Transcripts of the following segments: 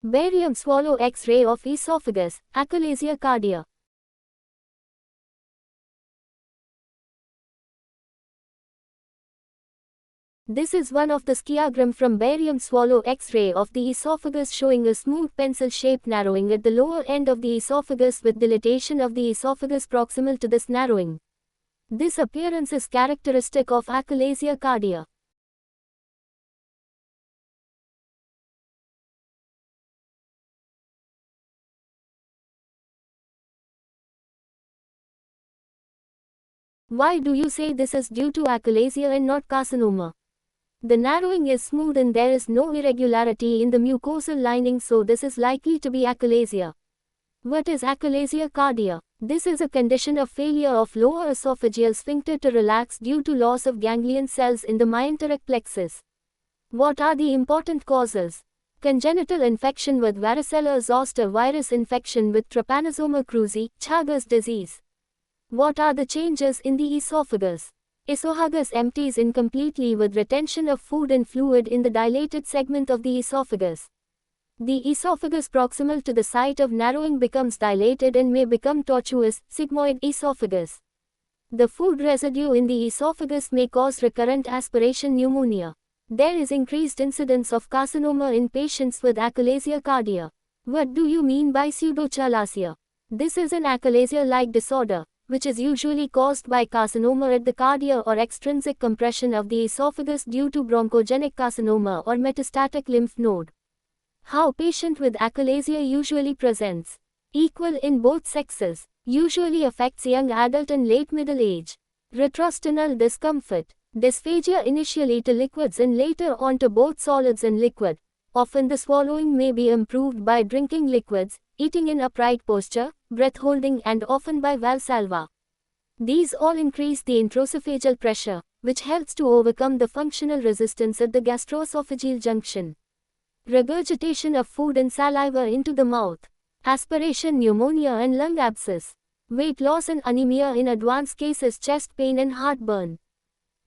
Barium swallow X-ray of esophagus, achalasia cardia. This is one of the sciagram from barium swallow X-ray of the esophagus showing a smooth pencil-shaped narrowing at the lower end of the esophagus with dilatation of the esophagus proximal to this narrowing. This appearance is characteristic of achalasia cardia. Why do you say this is due to achalasia and not carcinoma? The narrowing is smooth and there is no irregularity in the mucosal lining, so this is likely to be achalasia. What is achalasia cardia? This is a condition of failure of lower esophageal sphincter to relax due to loss of ganglion cells in the myenteric plexus. What are the important causes? Congenital infection with varicella-zoster virus, infection with Trypanosoma cruzi, Chagas disease. What are the changes in the esophagus? Esophagus empties incompletely with retention of food and fluid in the dilated segment of the esophagus. The esophagus proximal to the site of narrowing becomes dilated and may become tortuous, sigmoid esophagus. The food residue in the esophagus may cause recurrent aspiration pneumonia. There is increased incidence of carcinoma in patients with achalasia cardia. What do you mean by pseudochalasia? This is an achalasia-like disorder, which is usually caused by carcinoma at the cardia or extrinsic compression of the esophagus due to bronchogenic carcinoma or metastatic lymph node. How patient with achalasia usually presents? Equal in both sexes. Usually affects young adult and late middle age. Retrosternal discomfort. Dysphagia initially to liquids and later on to both solids and liquid. Often the swallowing may be improved by drinking liquids, eating in upright posture, breath holding, and often by Valsalva. These all increase the intraesophageal pressure, which helps to overcome the functional resistance at the gastroesophageal junction. Regurgitation of food and saliva into the mouth. Aspiration pneumonia and lung abscess. Weight loss and anemia in advanced cases, chest pain and heartburn.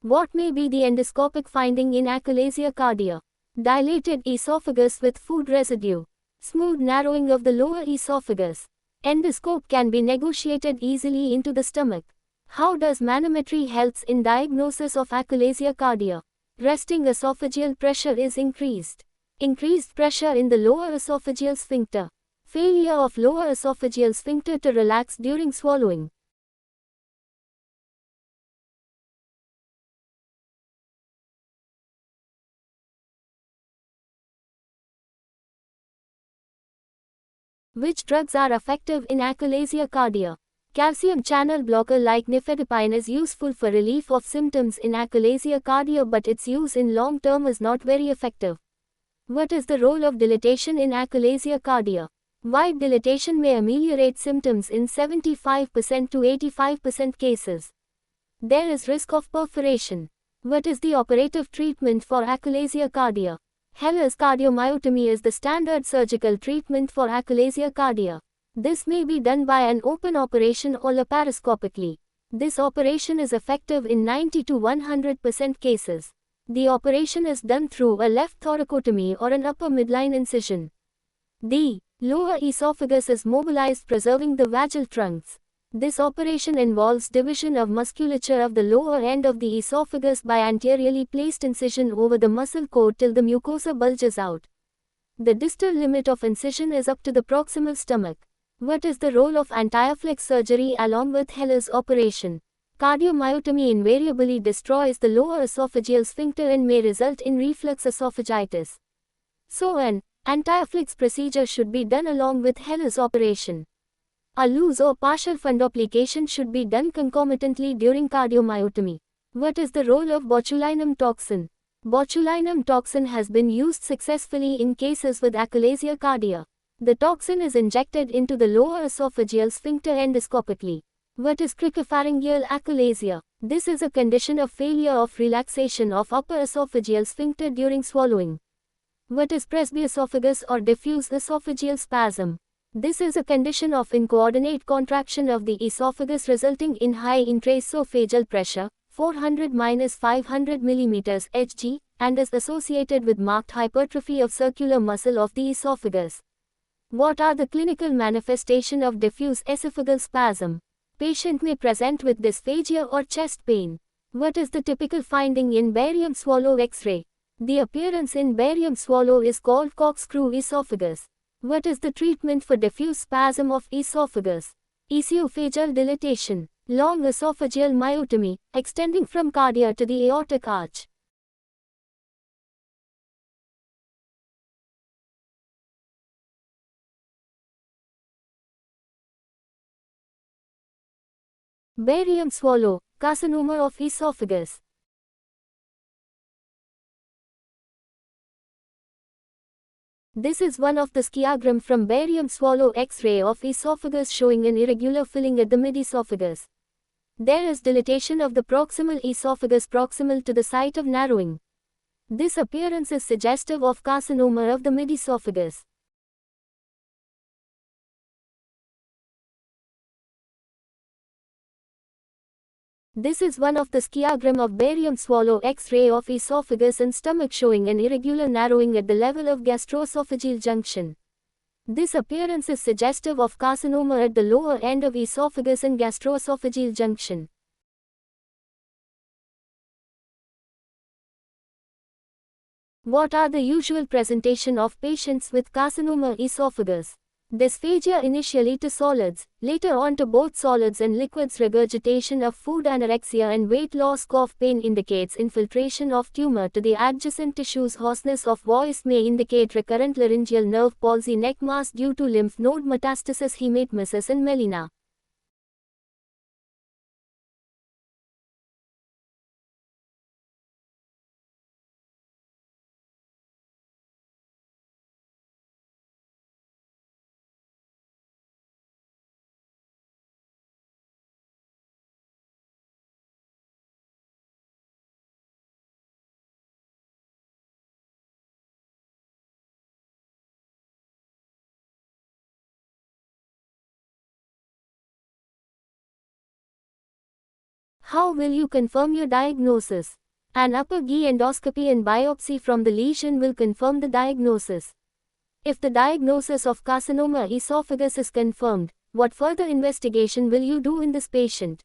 What may be the endoscopic finding in achalasia cardia? Dilated esophagus with food residue. Smooth narrowing of the lower esophagus. Endoscope can be negotiated easily into the stomach. How does manometry helps in diagnosis of achalasia cardia? Resting esophageal pressure is increased. Increased pressure in the lower esophageal sphincter. Failure of lower esophageal sphincter to relax during swallowing. Which drugs are effective in achalasia cardia? Calcium channel blocker like nifedipine is useful for relief of symptoms in achalasia cardia, but its use in long term is not very effective. What is the role of dilatation in achalasia cardia? Wide dilatation may ameliorate symptoms in 75% to 85% cases. There is risk of perforation. What is the operative treatment for achalasia cardia? Heller's cardiomyotomy is the standard surgical treatment for achalasia cardia. This may be done by an open operation or laparoscopically. This operation is effective in 90 to 100% cases. The operation is done through a left thoracotomy or an upper midline incision. The lower esophagus is mobilized, preserving the vagal trunks. This operation involves division of musculature of the lower end of the esophagus by anteriorly placed incision over the muscle cord till the mucosa bulges out. The distal limit of incision is up to the proximal stomach. What is the role of antiaflex surgery along with Heller's operation? Cardiomyotomy invariably destroys the lower esophageal sphincter and may result in reflux esophagitis. So an antiaflex procedure should be done along with Heller's operation. A loose or partial fundoplication should be done concomitantly during cardiomyotomy. What is the role of botulinum toxin? Botulinum toxin has been used successfully in cases with achalasia cardia. The toxin is injected into the lower esophageal sphincter endoscopically. What is cricopharyngeal achalasia? This is a condition of failure of relaxation of upper esophageal sphincter during swallowing. What is presbyosophagus or diffuse esophageal spasm? This is a condition of incoordinate contraction of the esophagus resulting in high intraesophageal pressure, 400–500 mm Hg, and is associated with marked hypertrophy of circular muscle of the esophagus. What are the clinical manifestations of diffuse esophageal spasm? Patient may present with dysphagia or chest pain. What is the typical finding in barium swallow X-ray? The appearance in barium swallow is called corkscrew esophagus. What is the treatment for diffuse spasm of esophagus? Esophageal dilatation, long esophageal myotomy, extending from cardia to the aortic arch. Barium swallow, carcinoma of esophagus. This is one of the sciagram from barium swallow X-ray of esophagus showing an irregular filling at the mid-esophagus. There is dilatation of the proximal esophagus proximal to the site of narrowing. This appearance is suggestive of carcinoma of the mid-esophagus. This is one of the sciagram of barium swallow X-ray of esophagus and stomach showing an irregular narrowing at the level of gastroesophageal junction. This appearance is suggestive of carcinoma at the lower end of esophagus and gastroesophageal junction. What are the usual presentation of patients with carcinoma esophagus? Dysphagia initially to solids, later on to both solids and liquids. Regurgitation of food. Anorexia and weight loss. Cough. Pain indicates infiltration of tumor to the adjacent tissues. Hoarseness of voice may indicate recurrent laryngeal nerve palsy. Neck mass due to lymph node metastasis. Hematemesis and melena. How will you confirm your diagnosis? An upper GI endoscopy and biopsy from the lesion will confirm the diagnosis. If the diagnosis of carcinoma esophagus is confirmed, what further investigation will you do in this patient?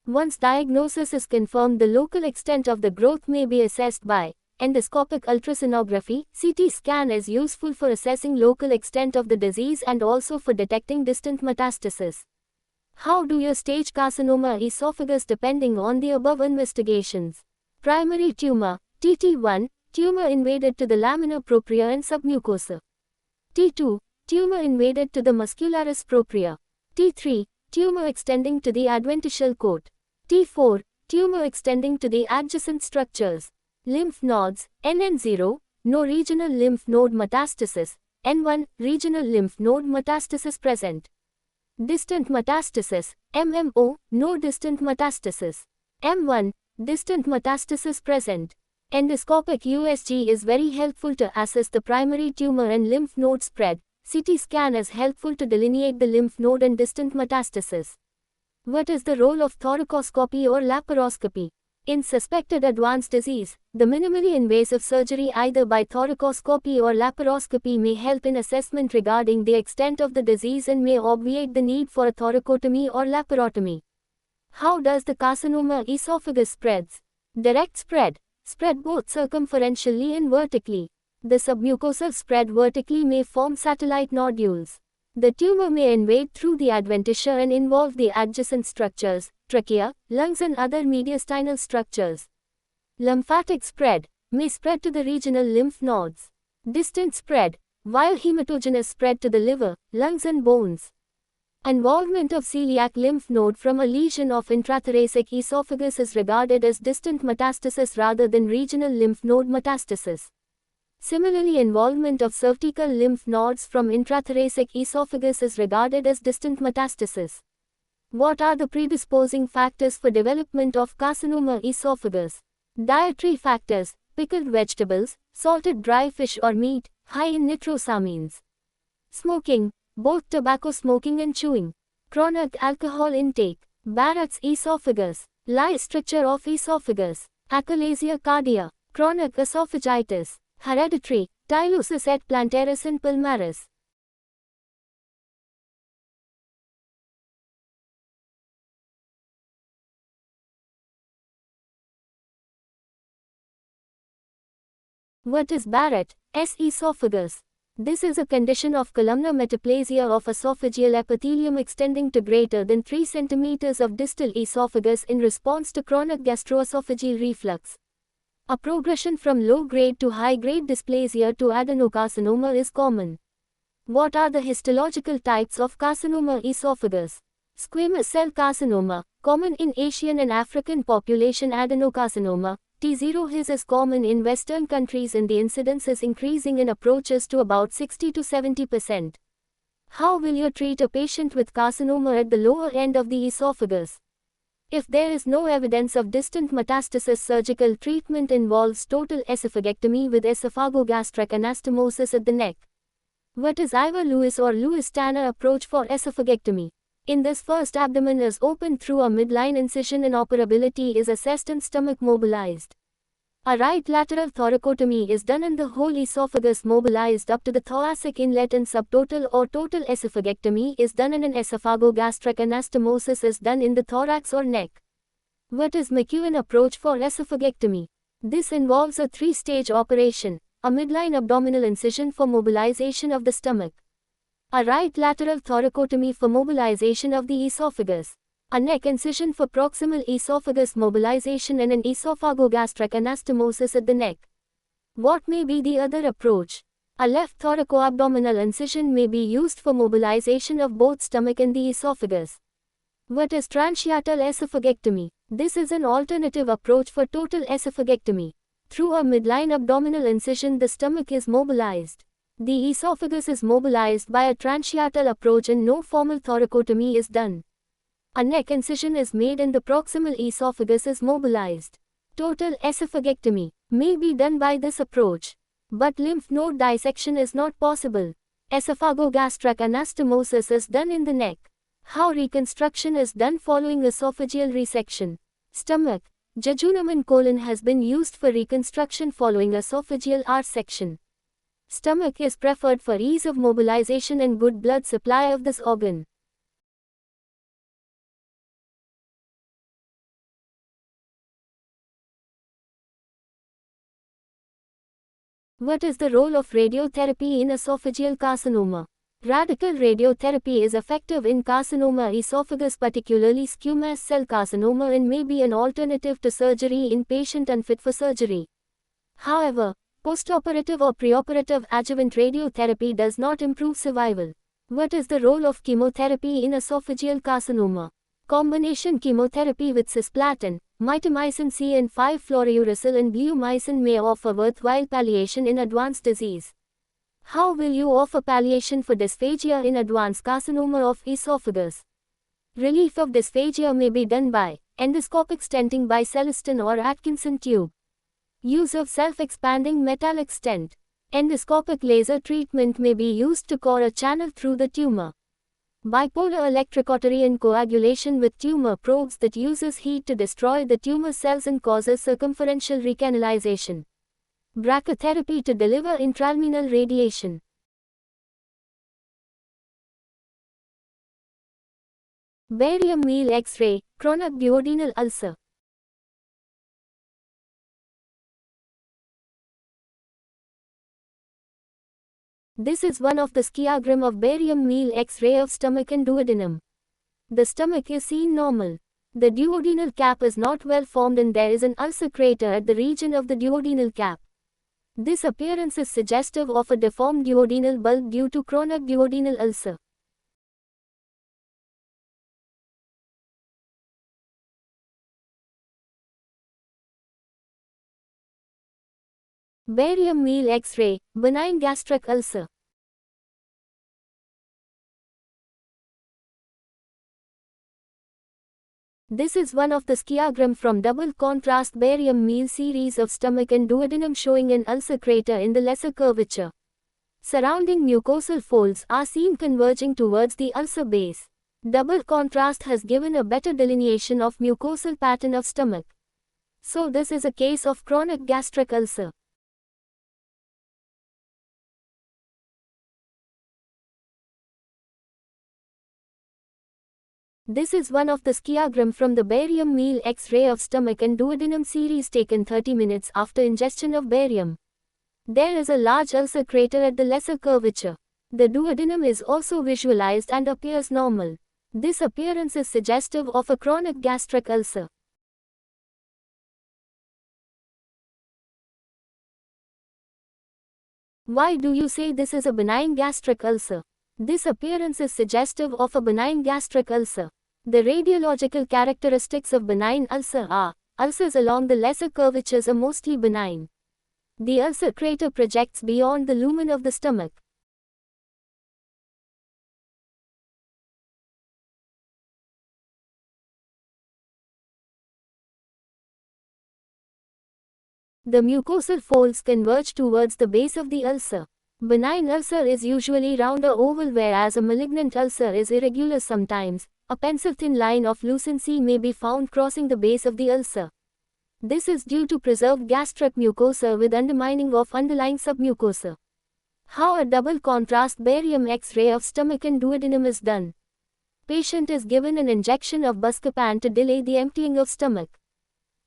Once diagnosis is confirmed, the local extent of the growth may be assessed by endoscopic ultrasonography. CT scan is useful for assessing local extent of the disease and also for detecting distant metastasis. How do you stage carcinoma esophagus depending on the above investigations? Primary tumor, TT1, tumor invaded to the lamina propria and submucosa. T2, tumor invaded to the muscularis propria. T3, tumor extending to the adventitial coat. T4, tumor extending to the adjacent structures. Lymph nodes, NN0, no regional lymph node metastasis. N1, regional lymph node metastasis present. Distant metastasis, MMO, no distant metastasis. M1, distant metastasis present. Endoscopic USG is very helpful to assess the primary tumor and lymph node spread. CT scan is helpful to delineate the lymph node and distant metastasis. What is the role of thoracoscopy or laparoscopy? In suspected advanced disease, the minimally invasive surgery either by thoracoscopy or laparoscopy may help in assessment regarding the extent of the disease and may obviate the need for a thoracotomy or laparotomy. How does the carcinoma esophagus spreads? Direct spread. Spread both circumferentially and vertically. The submucosal spread vertically may form satellite nodules. The tumor may invade through the adventitia and involve the adjacent structures, trachea, lungs and other mediastinal structures. Lymphatic spread may spread to the regional lymph nodes. Distant spread, while hematogenous spread to the liver, lungs and bones. Involvement of celiac lymph node from a lesion of intrathoracic esophagus is regarded as distant metastasis rather than regional lymph node metastasis. Similarly, involvement of cervical lymph nodes from intrathoracic esophagus is regarded as distant metastasis. What are the predisposing factors for development of carcinoma esophagus? Dietary factors: pickled vegetables, salted dry fish or meat, high in nitrosamines. Smoking, both tobacco smoking and chewing. Chronic alcohol intake. Barrett's esophagus. Lie stricture of esophagus. Achalasia cardia. Chronic esophagitis. Hereditary. Tylosis et plantaris and palmaris. What is Barrett esophagus? This is a condition of columnar metaplasia of esophageal epithelium extending to greater than 3 cm of distal esophagus in response to chronic gastroesophageal reflux. A progression from low-grade to high-grade dysplasia to adenocarcinoma is common. What are the histological types of carcinoma esophagus? Squamous cell carcinoma, common in Asian and African population. Adenocarcinoma, T0 His is common in Western countries and the incidence is increasing and approaches to about 60 to 70%. How will you treat a patient with carcinoma at the lower end of the esophagus? If there is no evidence of distant metastasis, surgical treatment involves total esophagectomy with esophagogastric anastomosis at the neck. What is Ivor-Lewis or Lewis-Tanner approach for esophagectomy? In this, first abdomen is opened through a midline incision and operability is assessed and stomach mobilized. A right lateral thoracotomy is done and the whole esophagus mobilized up to the thoracic inlet, and subtotal or total esophagectomy is done and an esophagogastric anastomosis is done in the thorax or neck. What is McEwen approach for esophagectomy? This involves a 3-stage operation, a midline abdominal incision for mobilization of the stomach, a right lateral thoracotomy for mobilization of the esophagus, a neck incision for proximal esophagus mobilization, and an esophagogastric anastomosis at the neck. What may be the other approach? A left thoracoabdominal incision may be used for mobilization of both stomach and the esophagus. What is transhiatal esophagectomy? This is an alternative approach for total esophagectomy. Through a midline abdominal incision, the stomach is mobilized. The esophagus is mobilized by a transhiatal approach and no formal thoracotomy is done. A neck incision is made and the proximal esophagus is mobilized. Total esophagectomy may be done by this approach, but lymph node dissection is not possible. Esophagogastric anastomosis is done in the neck. How reconstruction is done following esophageal resection? Stomach, jejunum and colon has been used for reconstruction following esophageal R-section. Stomach is preferred for ease of mobilization and good blood supply of this organ. What is the role of radiotherapy in esophageal carcinoma? Radical radiotherapy is effective in carcinoma esophagus, particularly squamous cell carcinoma, and may be an alternative to surgery in patient unfit for surgery. However, postoperative or preoperative adjuvant radiotherapy does not improve survival. What is the role of chemotherapy in esophageal carcinoma? Combination chemotherapy with cisplatin, mitomycin C and 5-fluorouracil and bleomycin may offer worthwhile palliation in advanced disease. How will you offer palliation for dysphagia in advanced carcinoma of esophagus? Relief of dysphagia may be done by endoscopic stenting by Celestin or Atkinson tube, use of self-expanding metallic stent. Endoscopic laser treatment may be used to core a channel through the tumor. Bipolar electrocautery and coagulation with tumor probes that uses heat to destroy the tumor cells and causes circumferential recanalization. Brachytherapy to deliver intraluminal radiation. Barium meal X-ray, chronic duodenal ulcer. This is one of the skiagram of barium meal X-ray of stomach and duodenum. The stomach is seen normal. The duodenal cap is not well formed and there is an ulcer crater at the region of the duodenal cap. This appearance is suggestive of a deformed duodenal bulb due to chronic duodenal ulcer. Barium meal X-ray, benign gastric ulcer. This is one of the skiagram from double contrast barium meal series of stomach and duodenum showing an ulcer crater in the lesser curvature. Surrounding mucosal folds are seen converging towards the ulcer base. Double contrast has given a better delineation of mucosal pattern of stomach. So this is a case of chronic gastric ulcer. This is one of the skiagram from the barium meal X-ray of stomach and duodenum series taken 30 minutes after ingestion of barium. There is a large ulcer crater at the lesser curvature. The duodenum is also visualized and appears normal. This appearance is suggestive of a chronic gastric ulcer. Why do you say this is a benign gastric ulcer? This appearance is suggestive of a benign gastric ulcer. The radiological characteristics of benign ulcer are, ulcers along the lesser curvatures are mostly benign. The ulcer crater projects beyond the lumen of the stomach. The mucosal folds converge towards the base of the ulcer. Benign ulcer is usually round or oval, whereas a malignant ulcer is irregular sometimes. A pencil-thin line of lucency may be found crossing the base of the ulcer. This is due to preserved gastric mucosa with undermining of underlying submucosa. How a double contrast barium X-ray of stomach and duodenum is done. Patient is given an injection of buscopan to delay the emptying of stomach.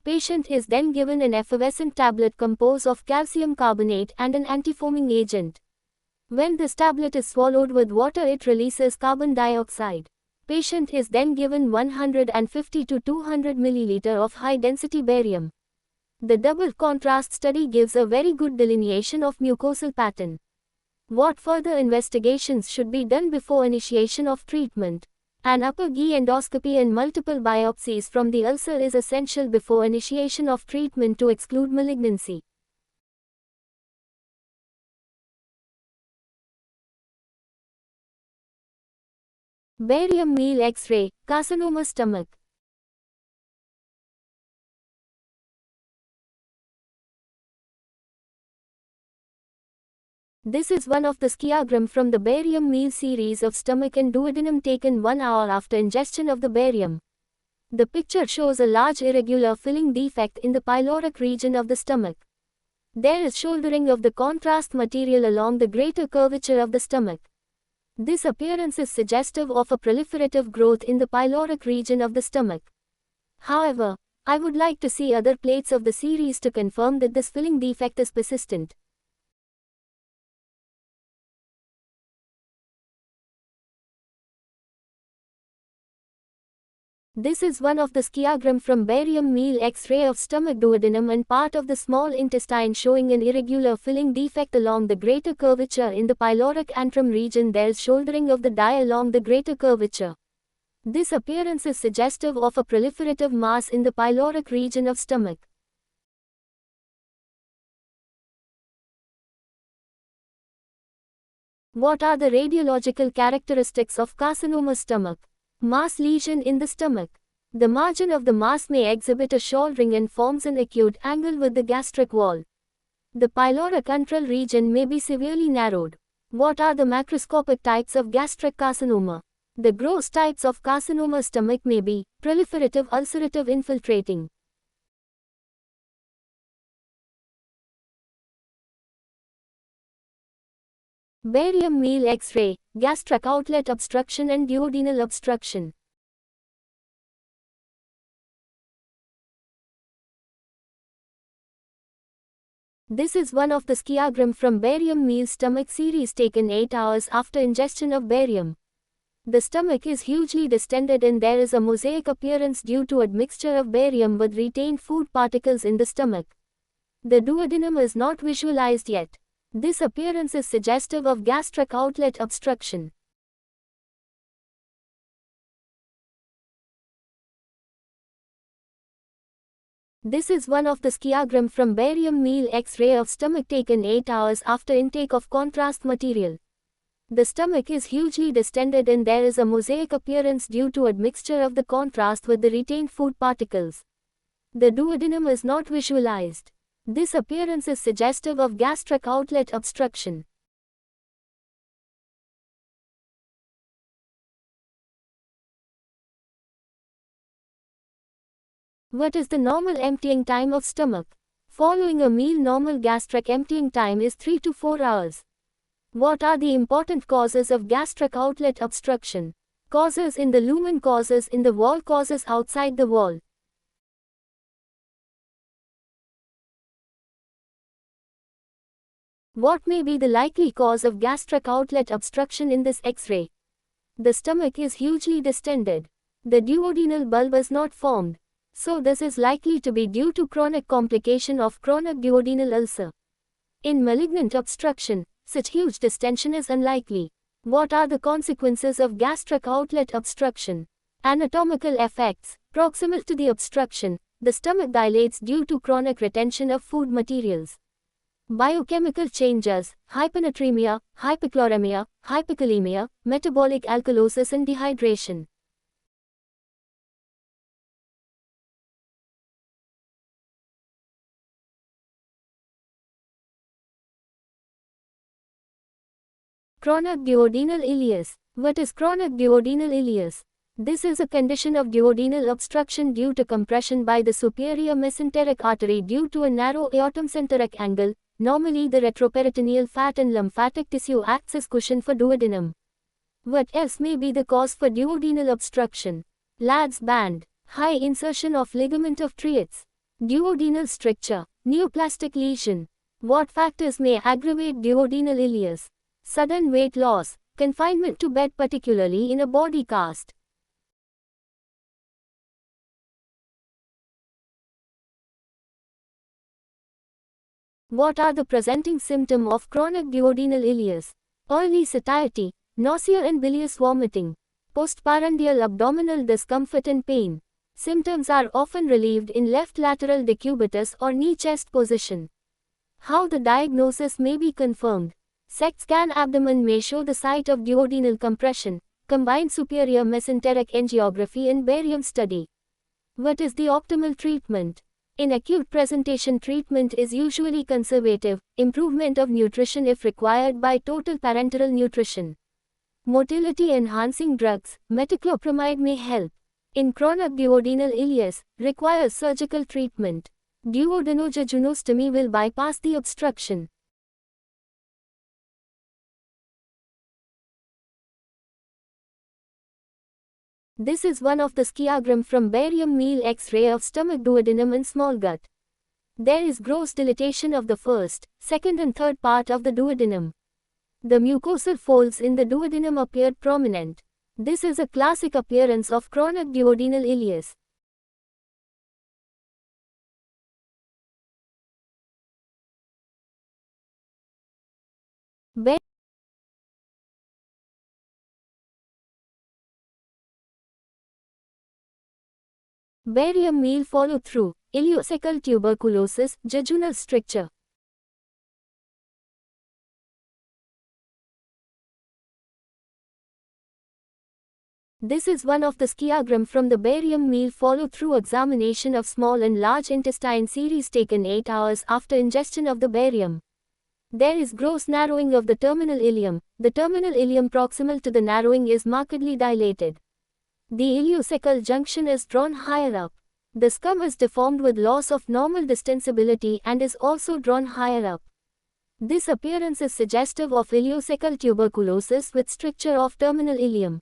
Patient is then given an effervescent tablet composed of calcium carbonate and an antifoaming agent. When this tablet is swallowed with water, it releases carbon dioxide. Patient is then given 150 to 200 ml of high-density barium. The double contrast study gives a very good delineation of mucosal pattern. What further investigations should be done before initiation of treatment? An upper GI endoscopy and multiple biopsies from the ulcer is essential before initiation of treatment to exclude malignancy. Barium meal X-ray, carcinoma stomach. This is one of the skiagram from the barium meal series of stomach and duodenum taken 1 hour after ingestion of the barium. The picture shows a large irregular filling defect in the pyloric region of the stomach. There is shouldering of the contrast material along the greater curvature of the stomach. This appearance is suggestive of a proliferative growth in the pyloric region of the stomach. However, I would like to see other plates of the series to confirm that this filling defect is persistent. This is one of the skiagram from barium meal X-ray of stomach, duodenum and part of the small intestine showing an irregular filling defect along the greater curvature in the pyloric antrum region. There is shouldering of the dye along the greater curvature. This appearance is suggestive of a proliferative mass in the pyloric region of stomach. What are the radiological characteristics of carcinoma stomach? Mass lesion in the stomach. The margin of the mass may exhibit a shouldering and forms an acute angle with the gastric wall. The pyloric antral region may be severely narrowed. What are the macroscopic types of gastric carcinoma? The gross types of carcinoma stomach may be proliferative, ulcerative, infiltrating. Barium meal X-ray, gastric outlet obstruction and duodenal obstruction. This is one of the skiagram from barium meal stomach series taken 8 hours after ingestion of barium. The stomach is hugely distended and there is a mosaic appearance due to admixture of barium with retained food particles in the stomach. The duodenum is not visualized yet. This appearance is suggestive of gastric outlet obstruction. This is one of the skiagram from barium meal X-ray of stomach taken 8 hours after intake of contrast material. The stomach is hugely distended and there is a mosaic appearance due to admixture of the contrast with the retained food particles. The duodenum is not visualized. This appearance is suggestive of gastric outlet obstruction. What is the normal emptying time of stomach? Following a meal, normal gastric emptying time is 3 to 4 hours. What are the important causes of gastric outlet obstruction? Causes in the lumen, causes in the wall, causes outside the wall. What may be the likely cause of gastric outlet obstruction in this X-ray? The stomach is hugely distended. The duodenal bulb is not formed. So this is likely to be due to chronic complication of chronic duodenal ulcer. In malignant obstruction, such huge distension is unlikely. What are the consequences of gastric outlet obstruction? Anatomical effects. Proximal to the obstruction, the stomach dilates due to chronic retention of food materials. Biochemical changes, hyponatremia, hypochloremia, hypokalemia, metabolic alkalosis and dehydration. Chronic duodenal ileus. What is chronic duodenal ileus? This is a condition of duodenal obstruction due to compression by the superior mesenteric artery due to a narrow aortomesenteric angle. Normally the retroperitoneal fat and lymphatic tissue acts as cushion for duodenum. What else may be the cause for duodenal obstruction? Ladd's band, high insertion of ligament of Treitz, duodenal stricture, neoplastic lesion. What factors may aggravate duodenal ileus? Sudden weight loss, confinement to bed, particularly in a body cast. What are the presenting symptoms of chronic duodenal ileus? Early satiety, nausea and bilious vomiting, postprandial abdominal discomfort and pain. Symptoms are often relieved in left lateral decubitus or knee chest position. How the diagnosis may be confirmed? SECT scan abdomen may show the site of duodenal compression, combined superior mesenteric angiography and barium study. What is the optimal treatment? In acute presentation, treatment is usually conservative, improvement of nutrition if required by total parenteral nutrition. Motility enhancing drugs, metoclopramide may help. In chronic duodenal ileus, requires surgical treatment. Duodenojejunostomy will bypass the obstruction. This is one of the skiagram from barium meal X-ray of stomach, duodenum and small gut. There is gross dilatation of the first, second and third part of the duodenum. The mucosal folds in the duodenum appear prominent. This is a classic appearance of chronic duodenal ileus. Barium meal follow-through, ileocecal tuberculosis, jejunal stricture. This is one of the skiagram from the barium meal follow-through examination of small and large intestine series taken 8 hours after ingestion of the barium. There is gross narrowing of the terminal ileum. The terminal ileum proximal to the narrowing is markedly dilated. The ileocecal junction is drawn higher up. The scum is deformed with loss of normal distensibility and is also drawn higher up. This appearance is suggestive of ileocecal tuberculosis with stricture of terminal ileum.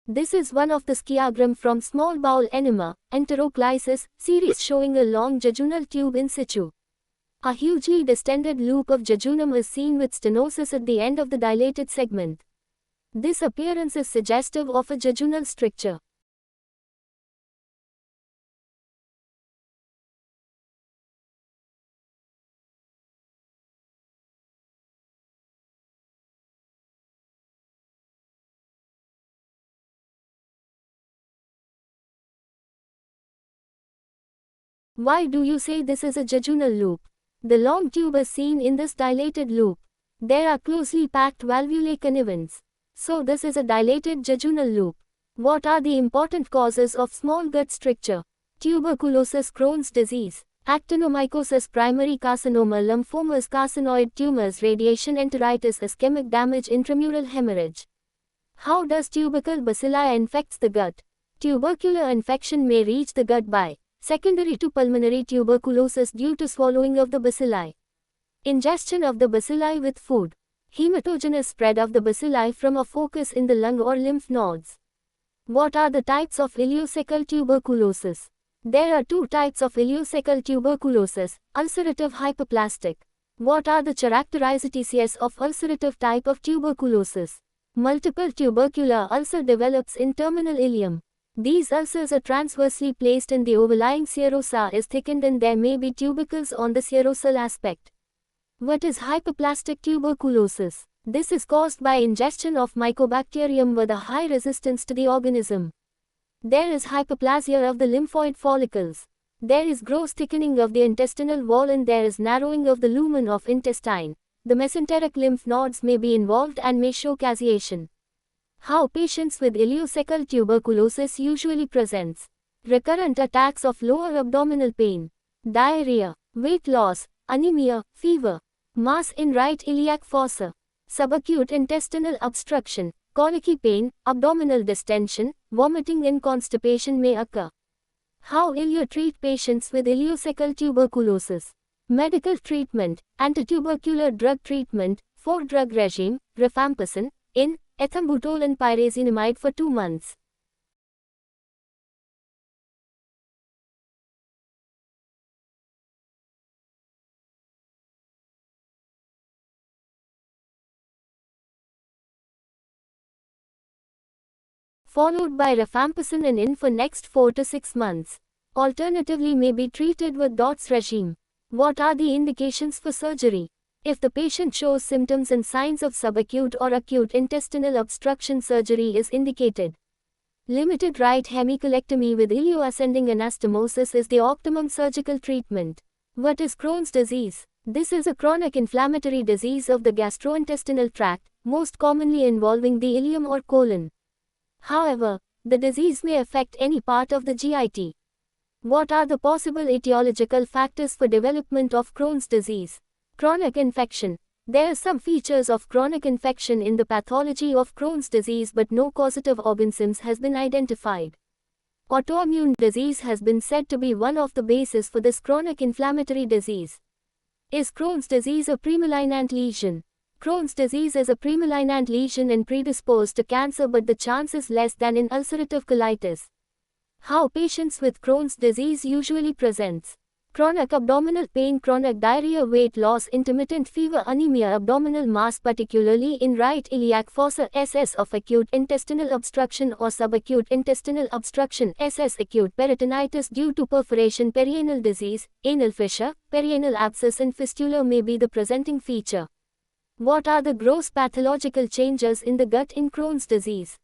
This is one of the skiagram from small bowel enema, enteroclysis, series showing a long jejunal tube in situ. A hugely distended loop of jejunum is seen with stenosis at the end of the dilated segment. This appearance is suggestive of a jejunal stricture. Why do you say this is a jejunal loop? The long tube is seen in this dilated loop. There are closely packed valvulae connivens. So this is a dilated jejunal loop. What are the important causes of small gut stricture? Tuberculosis, Crohn's disease, Actinomycosis, primary carcinoma, lymphomas, carcinoid tumors, radiation, enteritis, ischemic damage, intramural hemorrhage. How does tubercle bacilli infects the gut? Tubercular infection may reach the gut by secondary to pulmonary tuberculosis due to swallowing of the bacilli, ingestion of the bacilli with food, hematogenous spread of the bacilli from a focus in the lung or lymph nodes. What are the types of ileocecal tuberculosis? There are two types of ileocecal tuberculosis, ulcerative hyperplastic. What are the characteristics of ulcerative type of tuberculosis? Multiple tubercular ulcer develops in terminal ileum. These ulcers are transversely placed and the overlying serosa is thickened and there may be tubercles on the serosal aspect. What is hyperplastic tuberculosis? This is caused by ingestion of Mycobacterium with a high resistance to the organism. There is hyperplasia of the lymphoid follicles. There is gross thickening of the intestinal wall and there is narrowing of the lumen of intestine. The mesenteric lymph nodes may be involved and may show caseation. How patients with ileocecal tuberculosis usually presents. Recurrent attacks of lower abdominal pain, diarrhea, weight loss, anemia, fever, mass in right iliac fossa, subacute intestinal obstruction, colicky pain, abdominal distension, vomiting and constipation may occur. How ileo treat patients with ileocecal tuberculosis? Medical treatment, antitubercular drug treatment, 4-drug regime, rifampicin, in, ethambutol and pyrazinamide for 2 months. Followed by rifampicin and in for next 4 to 6 months. Alternatively may be treated with DOTS regime. What are the indications for surgery? If the patient shows symptoms and signs of subacute or acute intestinal obstruction, surgery is indicated. Limited right hemicolectomy with ileoascending anastomosis is the optimum surgical treatment. What is Crohn's disease? This is a chronic inflammatory disease of the gastrointestinal tract, most commonly involving the ileum or colon. However, the disease may affect any part of the GIT. What are the possible etiological factors for development of Crohn's disease? Chronic infection. There are some features of chronic infection in the pathology of Crohn's disease but no causative organisms has been identified. Autoimmune disease has been said to be one of the bases for this chronic inflammatory disease. Is Crohn's disease a premalignant lesion? Crohn's disease is a premalignant lesion and predisposed to cancer but the chance is less than in ulcerative colitis. How patients with Crohn's disease usually presents. Chronic abdominal pain, chronic diarrhea, weight loss, intermittent fever, anemia, abdominal mass particularly in right iliac fossa, SS of acute intestinal obstruction or subacute intestinal obstruction, SS acute peritonitis due to perforation, perianal disease, anal fissure, perianal abscess and fistula may be the presenting feature. What are the gross pathological changes in the gut in Crohn's disease?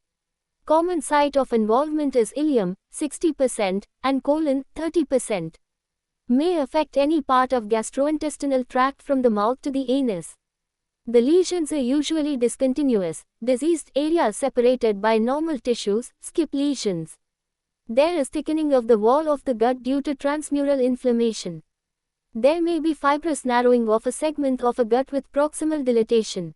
Common site of involvement is ileum, 60%, and colon, 30%. May affect any part of gastrointestinal tract from the mouth to the anus. The lesions are usually discontinuous, diseased areas separated by normal tissues, skip lesions. There is thickening of the wall of the gut due to transmural inflammation. There may be fibrous narrowing of a segment of a gut with proximal dilatation.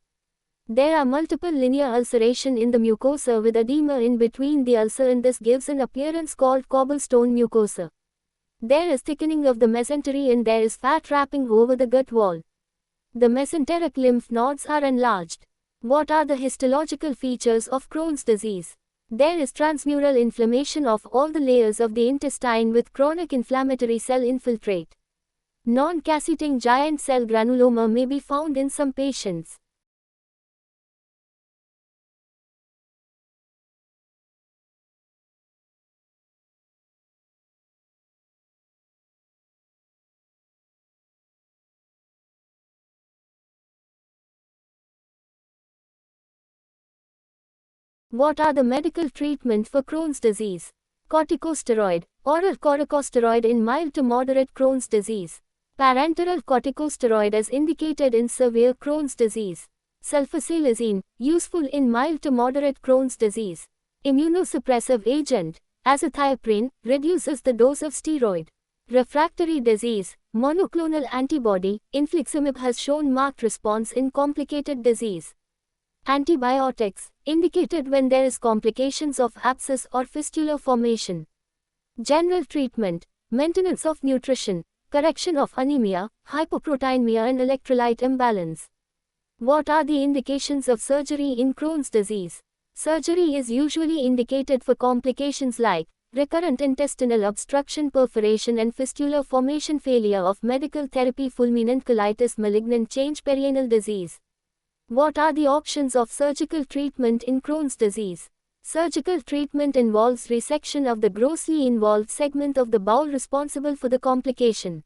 There are multiple linear ulceration in the mucosa with edema in between the ulcer and this gives an appearance called cobblestone mucosa. There is thickening of the mesentery and there is fat wrapping over the gut wall. The mesenteric lymph nodes are enlarged. What are the histological features of Crohn's disease? There is transmural inflammation of all the layers of the intestine with chronic inflammatory cell infiltrate. Non-casseting giant cell granuloma may be found in some patients. What are the medical treatment for Crohn's disease? Corticosteroid, oral corticosteroid in mild to moderate Crohn's disease. Parenteral corticosteroid is indicated in severe Crohn's disease. Sulfasalazine, useful in mild to moderate Crohn's disease. Immunosuppressive agent, azathioprine, reduces the dose of steroid. Refractory disease, monoclonal antibody, infliximab has shown marked response in complicated disease. Antibiotics, indicated when there is complications of abscess or fistula formation. General treatment, maintenance of nutrition, correction of anemia, hypoproteinemia and electrolyte imbalance. What are the indications of surgery in Crohn's disease? Surgery is usually indicated for complications like recurrent intestinal obstruction, perforation and fistula formation, failure of medical therapy, fulminant colitis, malignant change, perianal disease. What are the options of surgical treatment in Crohn's disease? Surgical treatment involves resection of the grossly involved segment of the bowel responsible for the complication.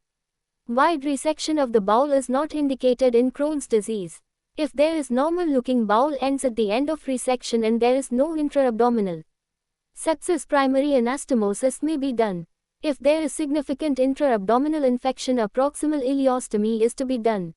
Wide resection of the bowel is not indicated in Crohn's disease. If there is normal-looking bowel ends at the end of resection and there is no intra-abdominal sepsis, primary anastomosis may be done. If there is significant intra-abdominal infection, a proximal ileostomy is to be done.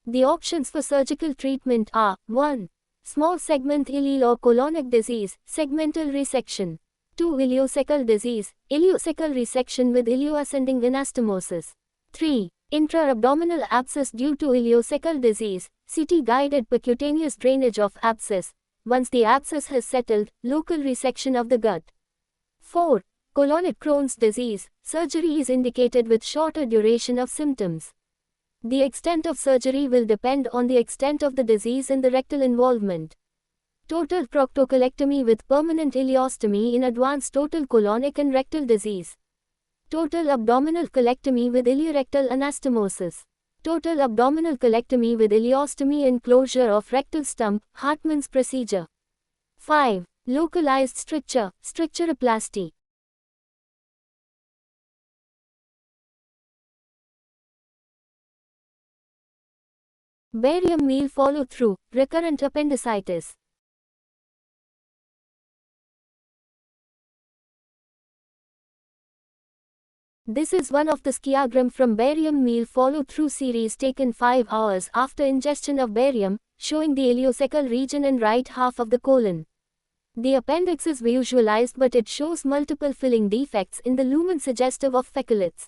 The options for surgical treatment are 1. Small segment ileal or colonic disease, segmental resection. 2. Ileocecal disease, ileocecal resection with ileoascending anastomosis. 3. Intra-abdominal abscess due to ileocecal disease, CT-guided percutaneous drainage of abscess. Once the abscess has settled, local resection of the gut. 4. Colonic Crohn's disease, surgery is indicated with shorter duration of symptoms. The extent of surgery will depend on the extent of the disease and the rectal involvement. Total proctocolectomy with permanent ileostomy in advanced total colonic and rectal disease. Total abdominal colectomy with ileorectal anastomosis. Total abdominal colectomy with ileostomy and closure of rectal stump, Hartmann's procedure. 5. Localized stricture, stricturoplasty. Barium meal follow-through, recurrent appendicitis. This is one of the skiagram from barium meal follow-through series taken 5 hours after ingestion of barium, showing the ileocecal region and right half of the colon. The appendix is visualized but it shows multiple filling defects in the lumen suggestive of feculates.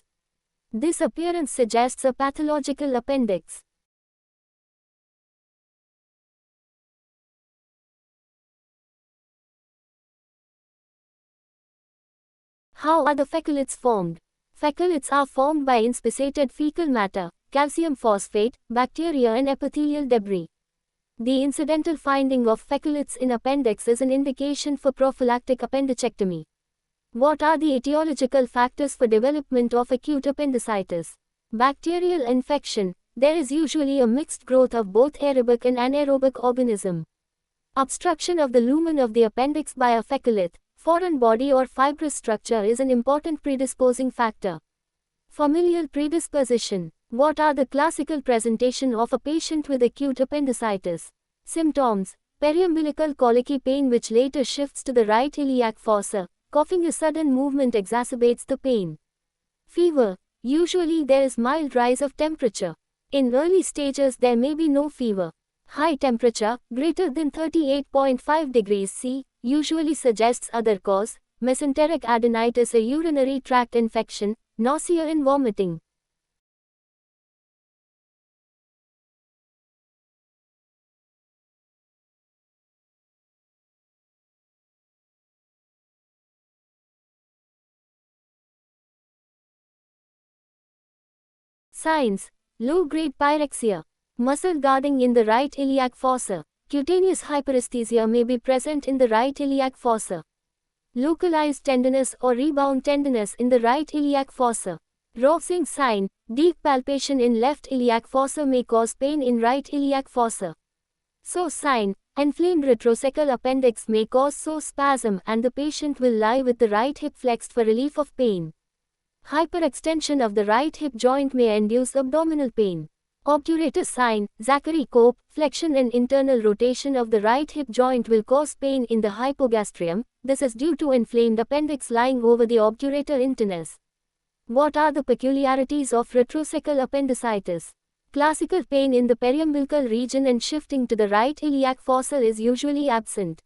This appearance suggests a pathological appendix. How are the feculates formed? Feculates are formed by inspissated fecal matter, calcium phosphate, bacteria and epithelial debris. The incidental finding of feculates in appendix is an indication for prophylactic appendicectomy. What are the etiological factors for development of acute appendicitis? Bacterial infection. There is usually a mixed growth of both aerobic and anaerobic organism. Obstruction of the lumen of the appendix by a feculate, foreign body or fibrous structure is an important predisposing factor. Familial predisposition. What are the classical presentation of a patient with acute appendicitis? Symptoms. Periumbilical colicky pain which later shifts to the right iliac fossa. Coughing, a sudden movement exacerbates the pain. Fever. Usually there is mild rise of temperature. In early stages there may be no fever. High temperature, greater than 38.5 degrees C, usually suggests other cause, mesenteric adenitis, a urinary tract infection, nausea and vomiting. Signs. Low-grade pyrexia. Muscle guarding in the right iliac fossa. Cutaneous hyperesthesia may be present in the right iliac fossa. Localized tenderness or rebound tenderness in the right iliac fossa. Rovsing sign. Deep palpation in left iliac fossa may cause pain in right iliac fossa. So sign. Inflamed retrocecal appendix may cause sore spasm and the patient will lie with the right hip flexed for relief of pain. Hyperextension of the right hip joint may induce abdominal pain. Obturator sign. Zachary-Cope, flexion and internal rotation of the right hip joint will cause pain in the hypogastrium. This is due to inflamed appendix lying over the obturator internus. What are the peculiarities of retrocecal appendicitis? Classical pain in the periumbilical region and shifting to the right iliac fossa is usually absent.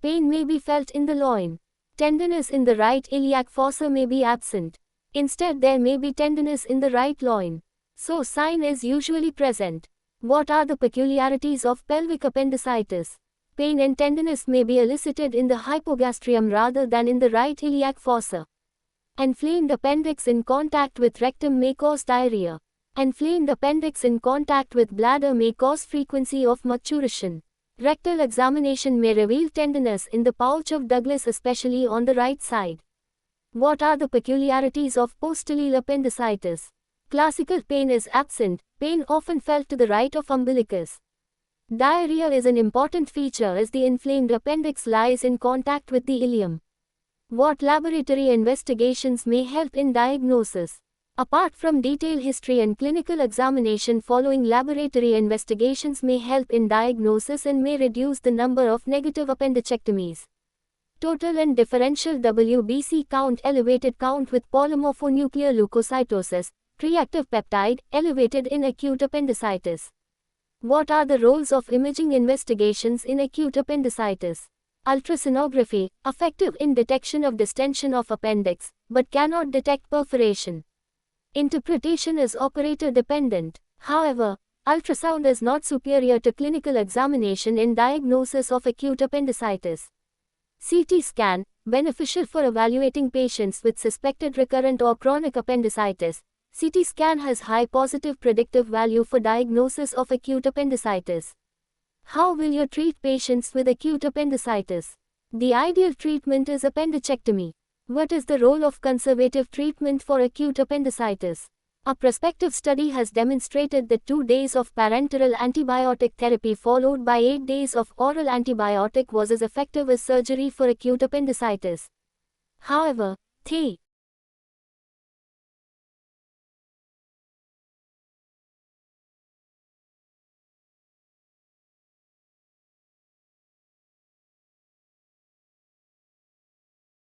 Pain may be felt in the loin. Tenderness in the right iliac fossa may be absent. Instead, there may be tenderness in the right loin. So, sign is usually present. What are the peculiarities of pelvic appendicitis? Pain and tenderness may be elicited in the hypogastrium rather than in the right iliac fossa. Inflamed appendix in contact with rectum may cause diarrhea. Inflamed appendix in contact with bladder may cause frequency of micturition. Rectal examination may reveal tenderness in the pouch of Douglas, especially on the right side. What are the peculiarities of postoleal appendicitis? Classical pain is absent, pain often felt to the right of umbilicus. Diarrhea is an important feature as the inflamed appendix lies in contact with the ileum. What laboratory investigations may help in diagnosis? Apart from detailed history and clinical examination, following laboratory investigations may help in diagnosis and may reduce the number of negative appendicectomies. Total and differential WBC count, elevated count with polymorphonuclear leukocytosis, reactive peptide, elevated in acute appendicitis. What are the roles of imaging investigations in acute appendicitis? Ultrasonography, effective in detection of distension of appendix, but cannot detect perforation. Interpretation is operator dependent. However, ultrasound is not superior to clinical examination in diagnosis of acute appendicitis. CT scan, beneficial for evaluating patients with suspected recurrent or chronic appendicitis. CT scan has high positive predictive value for diagnosis of acute appendicitis. How will you treat patients with acute appendicitis? The ideal treatment is appendicectomy. What is the role of conservative treatment for acute appendicitis? A prospective study has demonstrated that 2 days of parenteral antibiotic therapy followed by 8 days of oral antibiotic was as effective as surgery for acute appendicitis. However, the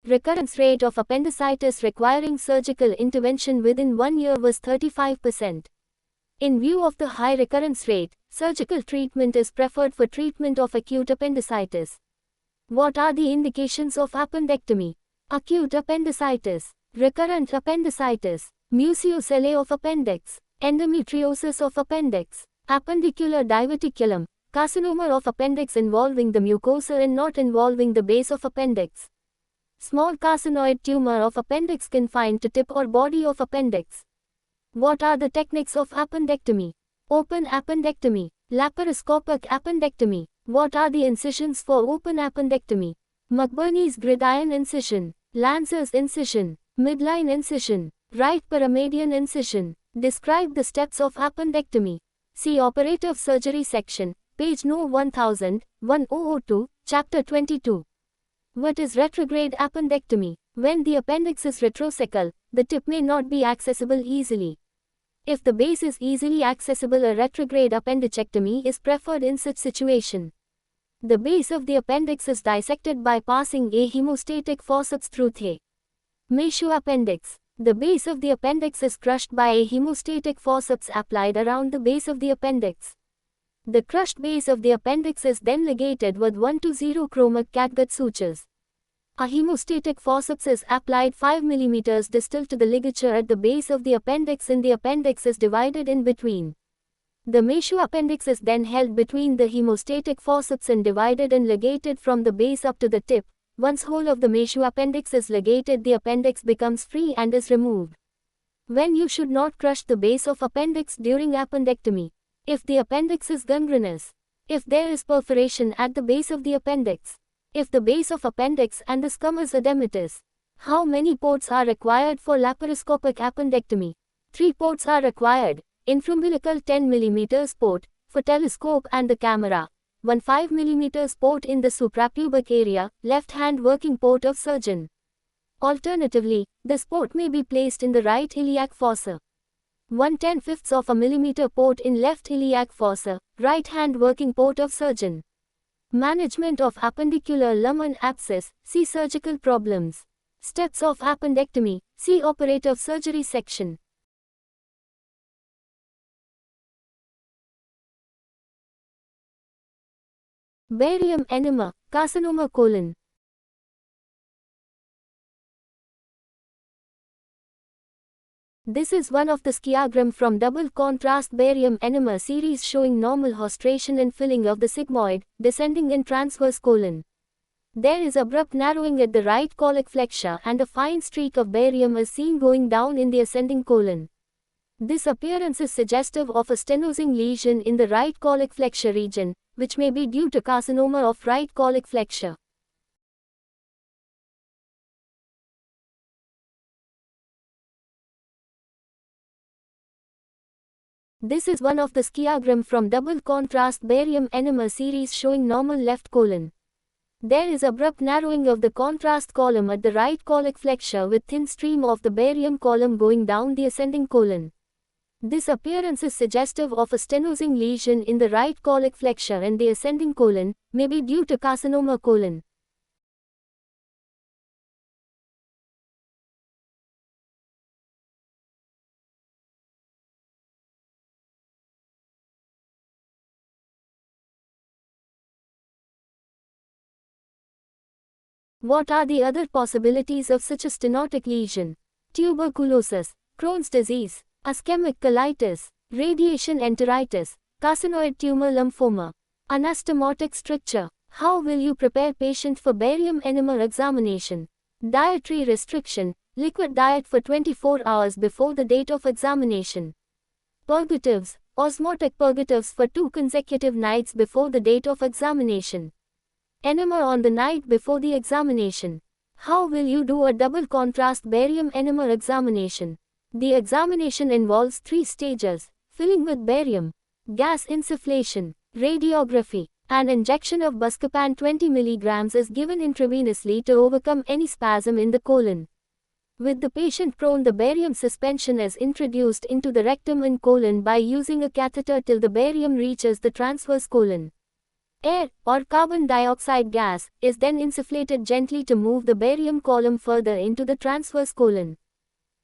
recurrence rate of appendicitis requiring surgical intervention within 1 year was 35%. In view of the high recurrence rate, surgical treatment is preferred for treatment of acute appendicitis. What are the indications of appendectomy? Acute appendicitis, recurrent appendicitis, mucosalae of appendix, endometriosis of appendix, appendicular diverticulum, carcinoma of appendix involving the mucosa and not involving the base of appendix. Small carcinoid tumor of appendix confined to tip or body of appendix. What are the techniques of appendectomy? Open appendectomy, laparoscopic appendectomy. What are the incisions for open appendectomy? McBurney's gridiron incision, Lanzer's incision, midline incision, right paramedian incision. Describe the steps of appendectomy. See operative surgery section, page No 1002, chapter 22. What is retrograde appendectomy? When the appendix is retrocecal, the tip may not be accessible easily. If the base is easily accessible, a retrograde appendicectomy is preferred in such situation. The base of the appendix is dissected by passing a hemostatic forceps through the mesoappendix. The base of the appendix is crushed by a hemostatic forceps applied around the base of the appendix. The crushed base of the appendix is then ligated with 1-0 chromic catgut sutures. A hemostatic forceps is applied 5 mm distal to the ligature at the base of the appendix and the appendix is divided in between. The mesoappendix is then held between the hemostatic forceps and divided and ligated from the base up to the tip. Once whole of the mesoappendix is ligated, the appendix becomes free and is removed. When you should not crush the base of appendix during appendectomy. If the appendix is gangrenous. If there is perforation at the base of the appendix. If the base of appendix and the scum is edematous. How many ports are required for laparoscopic appendectomy? 3 ports are required. Infraumbilical 10 mm port, for telescope and the camera. 1 5 mm port in the suprapubic area, left-hand working port of surgeon. Alternatively, this port may be placed in the right iliac fossa. 1/10 of a millimeter port in left iliac fossa, right-hand working port of surgeon. Management of appendicular lumen abscess, see surgical problems. Steps of appendectomy, see operative surgery section. Barium enema, carcinoma colon. This is one of the sciagram from double contrast barium enema series showing normal haustration and filling of the sigmoid, descending in transverse colon. There is abrupt narrowing at the right colic flexure and a fine streak of barium is seen going down in the ascending colon. This appearance is suggestive of a stenosing lesion in the right colic flexure region, which may be due to carcinoma of right colic flexure. This is one of the sciagram from double contrast barium enema series showing normal left colon. There is abrupt narrowing of the contrast column at the right colic flexure with thin stream of the barium column going down the ascending colon. This appearance is suggestive of a stenosing lesion in the right colic flexure and the ascending colon, may be due to carcinoma colon. What are the other possibilities of such a stenotic lesion? Tuberculosis, Crohn's disease, ischemic colitis, radiation enteritis, carcinoid tumor lymphoma, anastomotic stricture. How will you prepare patient for barium enema examination? Dietary restriction, liquid diet for 24 hours before the date of examination. Purgatives, osmotic purgatives for 2 consecutive nights before the date of examination. Enema on the night before the examination. How will you do a double contrast barium enema examination? The examination involves 3 stages: filling with barium, gas insufflation, radiography. An injection of Buscopan 20 mg is given intravenously to overcome any spasm in the colon. With the patient prone, the barium suspension is introduced into the rectum and colon by using a catheter till the barium reaches the transverse colon. Air, or carbon dioxide gas, is then insufflated gently to move the barium column further into the transverse colon.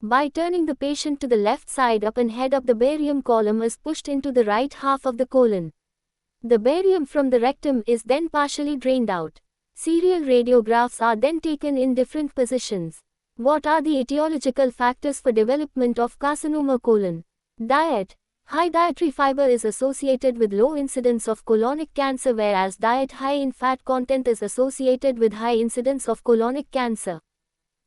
By turning the patient to the left side up and head up, the barium column is pushed into the right half of the colon. The barium from the rectum is then partially drained out. Serial radiographs are then taken in different positions. What are the etiological factors for development of carcinoma colon? Diet. High dietary fiber is associated with low incidence of colonic cancer, whereas diet high in fat content is associated with high incidence of colonic cancer.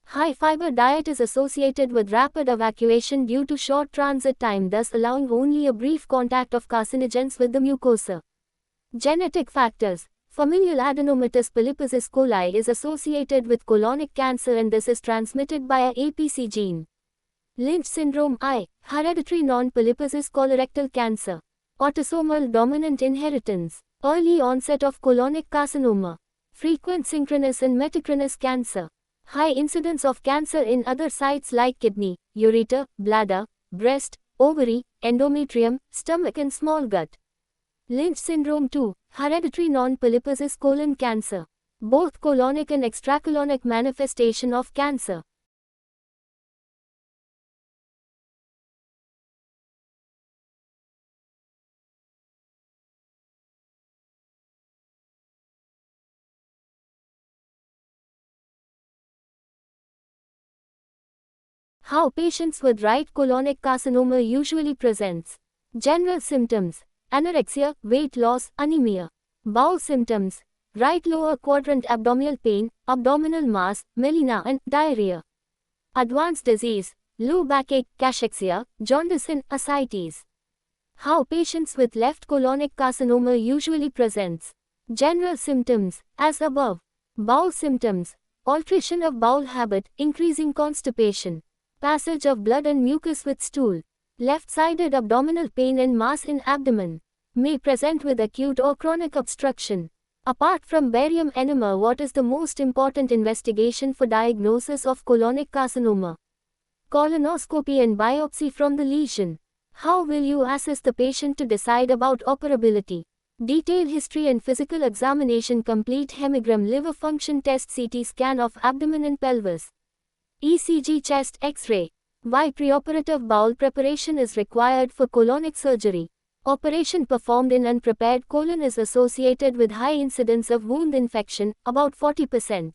High fiber diet is associated with rapid evacuation due to short transit time, thus allowing only a brief contact of carcinogens with the mucosa. Genetic factors. Familial adenomatous polyposis coli is associated with colonic cancer, and this is transmitted by a APC gene. Lynch syndrome I, hereditary non-polyposis colorectal cancer. Autosomal dominant inheritance. Early onset of colonic carcinoma. Frequent synchronous and metachronous cancer. High incidence of cancer in other sites like kidney, ureter, bladder, breast, ovary, endometrium, stomach and small gut. Lynch syndrome 2, hereditary non-polyposis colon cancer. Both colonic and extracolonic manifestation of cancer. How patients with right colonic carcinoma usually presents. General symptoms: anorexia, weight loss, anemia. Bowel symptoms: right lower quadrant abdominal pain, abdominal mass, melena and diarrhea. Advanced disease: low backache, cachexia, jaundice and ascites. How patients with left colonic carcinoma usually presents. General symptoms, as above. Bowel symptoms: alteration of bowel habit, increasing constipation, passage of blood and mucus with stool, left-sided abdominal pain and mass in abdomen. May present with acute or chronic obstruction. Apart from barium enema, what is the most important investigation for diagnosis of colonic carcinoma? Colonoscopy and biopsy from the lesion. How will you assess the patient to decide about operability? Detailed history and physical examination, complete hemogram, liver function test, CT scan of abdomen and pelvis, ECG, chest X-ray. Why preoperative bowel preparation is required for colonic surgery? Operation performed in unprepared colon is associated with high incidence of wound infection, about 40%.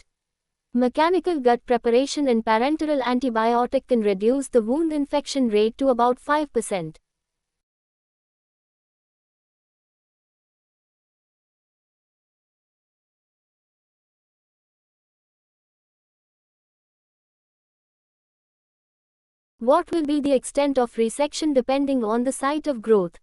Mechanical gut preparation and parenteral antibiotic can reduce the wound infection rate to about 5%. What will be the extent of resection depending on the site of growth?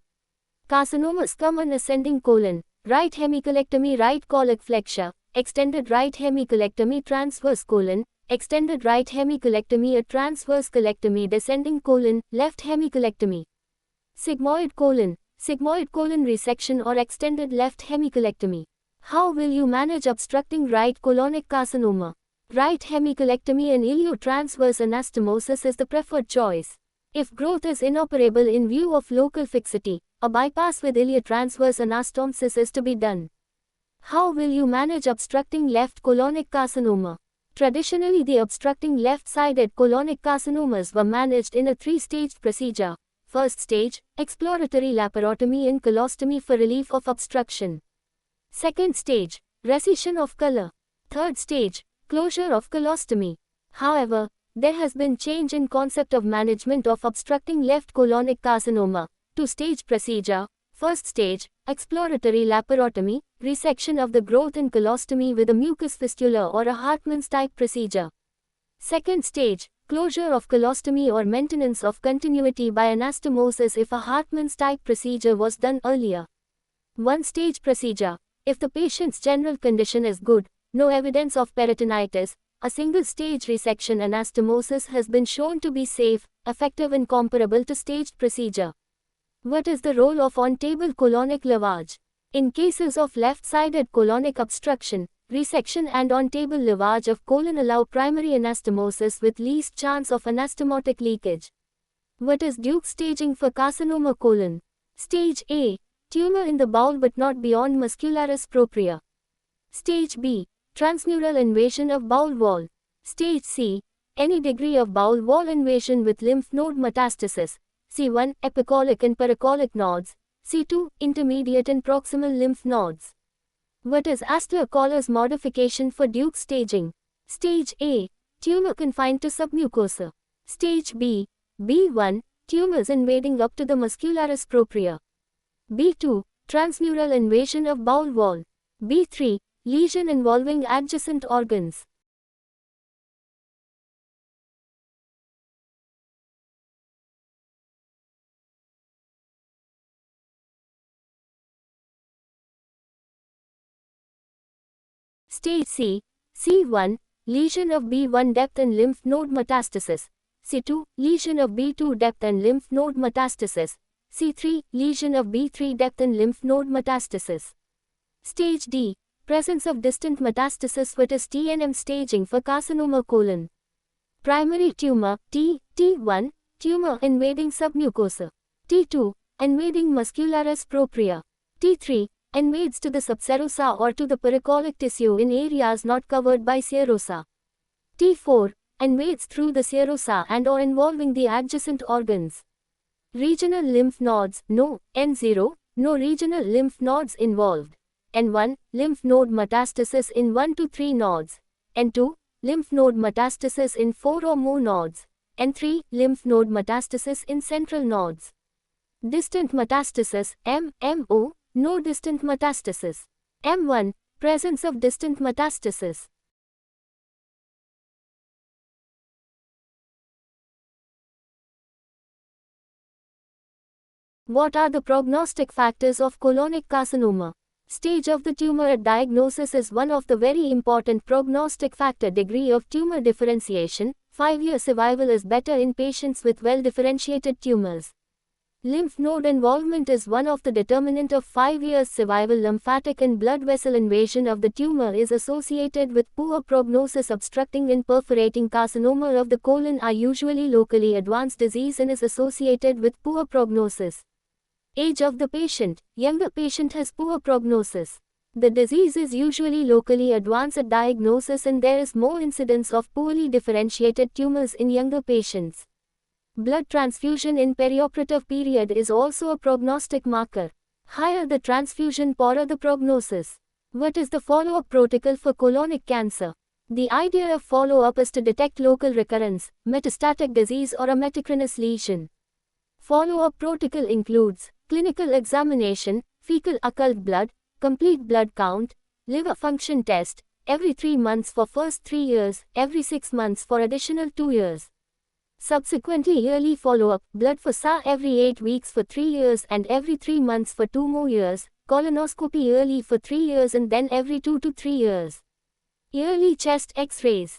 Carcinomas common ascending colon, right hemicolectomy, right colic flexure, extended right hemicolectomy, transverse colon, extended right hemicolectomy, a transverse colectomy, descending colon, left hemicolectomy. Sigmoid colon resection or extended left hemicolectomy. How will you manage obstructing right colonic carcinoma? Right hemicolectomy and iliotransverse anastomosis is the preferred choice. If growth is inoperable in view of local fixity, a bypass with iliotransverse anastomosis is to be done. How will you manage obstructing left colonic carcinoma? Traditionally, the obstructing left-sided colonic carcinomas were managed in a three-staged procedure. First stage, exploratory laparotomy and colostomy for relief of obstruction. Second stage, recession of color. Third stage, closure of colostomy. However, there has been change in concept of management of obstructing left colonic carcinoma. Two-stage procedure. First stage, exploratory laparotomy, resection of the growth and colostomy with a mucus fistula or a Hartmann's type procedure. Second stage, closure of colostomy or maintenance of continuity by anastomosis if a Hartmann's type procedure was done earlier. One-stage procedure. If the patient's general condition is good, no evidence of peritonitis, a single-stage resection anastomosis has been shown to be safe, effective and comparable to staged procedure. What is the role of on-table colonic lavage? In cases of left-sided colonic obstruction, resection and on-table lavage of colon allow primary anastomosis with least chance of anastomotic leakage. What is Duke staging for carcinoma colon? Stage A, tumor in the bowel but not beyond muscularis propria. Stage B, transmural invasion of bowel wall. Stage C, any degree of bowel wall invasion with lymph node metastasis. C1, epicolic and paracolic nodes. C2, intermediate and proximal lymph nodes. What is Astor-Coller's modification for Duke staging? Stage A, tumor confined to submucosa. Stage B, B1, tumors invading up to the muscularis propria. B2, transmural invasion of bowel wall. B3, lesion involving adjacent organs. Stage C, C1, lesion of B1 depth and lymph node metastasis. C2, lesion of B2 depth and lymph node metastasis. C3, lesion of B3 depth and lymph node metastasis. Stage D, presence of distant metastasis. What is TNM staging for carcinoma colon? Primary tumor, T1, tumor invading submucosa. T2, invading muscularis propria. T3, invades to the subserosa or to the paracolic tissue in areas not covered by serosa. T4, invades through the serosa and or involving the adjacent organs. Regional lymph nodes, no. N0, no regional lymph nodes involved. N1, lymph node metastasis in 1 to 3 nodes. N2, lymph node metastasis in 4 or more nodes. N3, lymph node metastasis in central nodes. Distant metastasis, MO, no distant metastasis. M1, presence of distant metastasis. What are the prognostic factors of colonic carcinoma? Stage of the tumor at diagnosis is one of the very important prognostic factor. Degree of tumor differentiation. 5-year survival is better in patients with well-differentiated tumors. Lymph node involvement is one of the determinant of 5 years survival. Lymphatic and blood vessel invasion of the tumor is associated with poor prognosis. Obstructing and perforating carcinoma of the colon are usually locally advanced disease and is associated with poor prognosis. Age of the patient. Younger patient has poor prognosis. The disease is usually locally advanced at diagnosis and there is more incidence of poorly differentiated tumors in younger patients. Blood transfusion in perioperative period is also a prognostic marker. Higher the transfusion, poorer the prognosis. What is the follow-up protocol for colonic cancer? The idea of follow-up is to detect local recurrence, metastatic disease or a metachronous lesion. Follow-up protocol includes clinical examination, fecal occult blood, complete blood count, liver function test, every 3 months for first 3 years, every 6 months for additional 2 years. Subsequently yearly follow-up, blood for SA every 8 weeks for 3 years and every 3 months for 2 more years, colonoscopy yearly for 3 years and then every 2 to 3 years. Yearly chest X-rays.